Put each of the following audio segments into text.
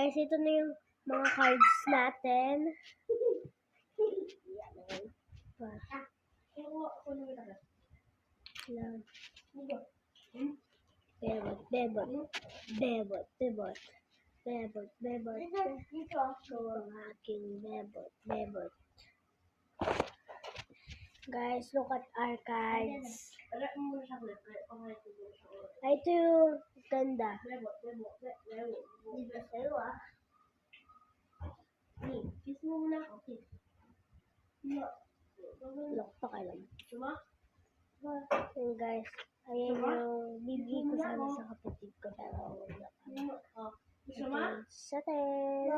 guys, ito na yung mga cards natin. Bebot. Ang aking bebot. Guys, look at our cards. Ay, ito yung ganda. Kiss mo muna ako, kiss. Look pa ka lang. And guys, ayan yung bibigay ko sana sa kapatid ko. Pero wala pa. Sa atin.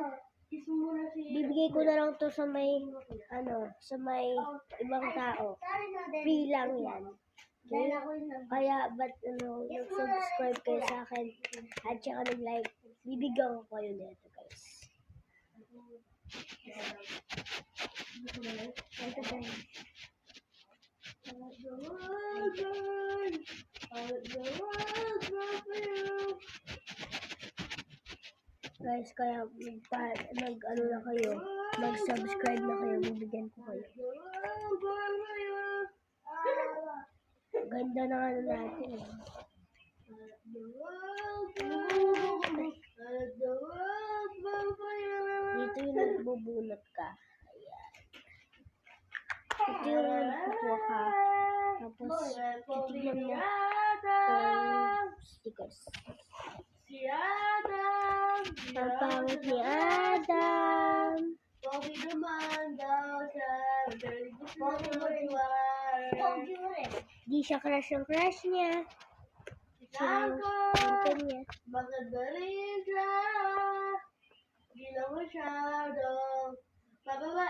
Bibigay ko na lang to sa may, sa may ibang tao. Free lang yan. Okay? Kaya, nag-subscribe kayo sa akin at saka nag-like. Bibigyan ko kayo nito, guys. Ito, guys. Guys, kaya mag-ano na kayo, mag-subscribe na kayo, bibigyan ko kayo. Ganda na ano natin. Dito yung nagbubunot ka. Ayan. Ito yung nagkukuha ka. Tapos, titignan mo yung stickers. Si Adam! Ang pangit ni Adam! Pogi naman daw siya. Di siya crush ang crush niya. Siya yung niya. Maganda rin siya. Di na masyadong pababa.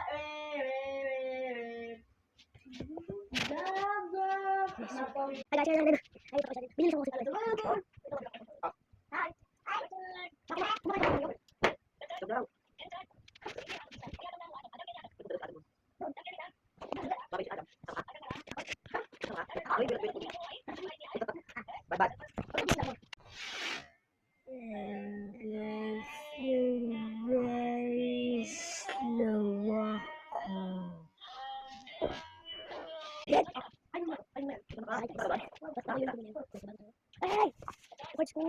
And guys, you're very slow ako. Ay! Watch ko!